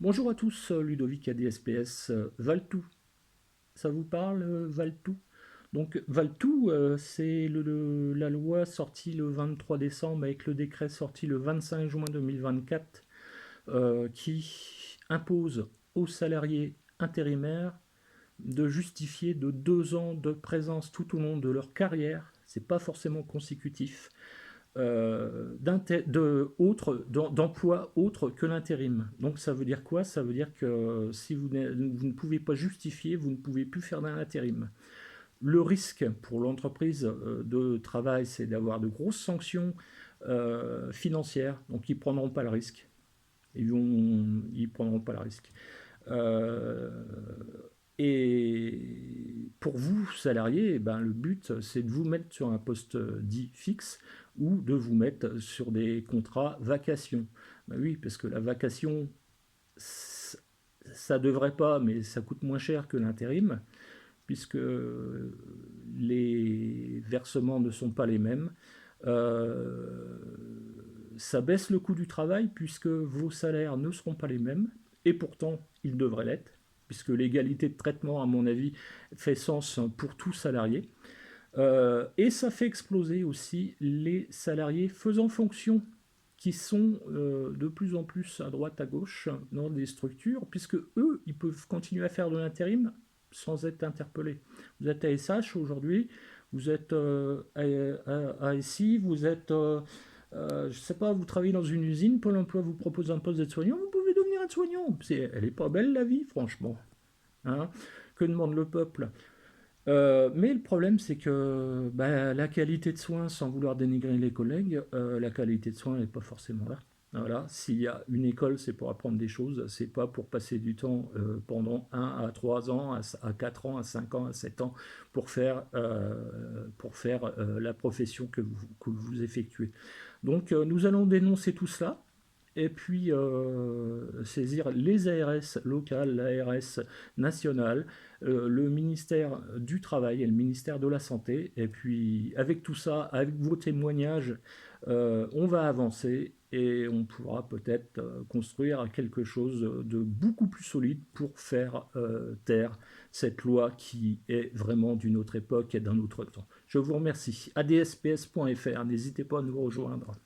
Bonjour à tous, Ludovic ADSPS, Valtou. Ça vous parle, Valtou? Donc Valtou, c'est la loi sortie le 23 décembre avec le décret sorti le 25 juin 2024 qui impose aux salariés intérimaires de justifier de 2 ans de présence tout au long de leur carrière, c'est pas forcément consécutif, d'emploi autre que l'intérim. Donc ça veut dire quoi? Ça veut dire que si vous ne pouvez pas justifier, vous ne pouvez plus faire d'un intérim. Le risque pour l'entreprise de travail, c'est d'avoir de grosses sanctions financières, donc ils ne prendront pas le risque. Ils prendront pas le risque. Euh, et pour vous, salariés, eh ben, le but, c'est de vous mettre sur un poste dit fixe ou de vous mettre sur des contrats vacation. Ben oui, parce que la vacation, ça devrait pas, mais ça coûte moins cher que l'intérim, puisque les versements ne sont pas les mêmes. Euh, Ça baisse le coût du travail, puisque vos salaires ne seront pas les mêmes, et pourtant, ils devraient l'être, puisque l'égalité de traitement, à mon avis, fait sens pour tout salarié. Et ça fait exploser aussi les salariés faisant fonction, qui sont de plus en plus à droite à gauche dans des structures, puisque eux, ils peuvent continuer à faire de l'intérim sans être interpellés. Vous êtes ASH aujourd'hui, vous êtes ASI, vous êtes, je sais pas, vous travaillez dans une usine, Pôle emploi vous propose un poste d'aide-soignant, vous pouvez devenir aide-soignant. Elle est pas belle la vie, franchement. Hein. Que demande le peuple? Mais le problème, c'est que bah, la qualité de soins, sans vouloir dénigrer les collègues, la qualité de soins n'est pas forcément là. Voilà, s'il y a une école, c'est pour apprendre des choses, c'est pas pour passer du temps pendant 1 à 3 ans, à 4 ans, à 5 ans, à 7 ans, pour faire la profession que vous effectuez. Donc nous allons dénoncer tout cela et puis saisir les ARS locales, l'ARS nationale, le ministère du Travail et le ministère de la Santé. Et puis avec tout ça, avec vos témoignages, on va avancer et on pourra peut-être construire quelque chose de beaucoup plus solide pour faire taire cette loi qui est vraiment d'une autre époque et d'un autre temps. Je vous remercie. adsps.fr, n'hésitez pas à nous rejoindre.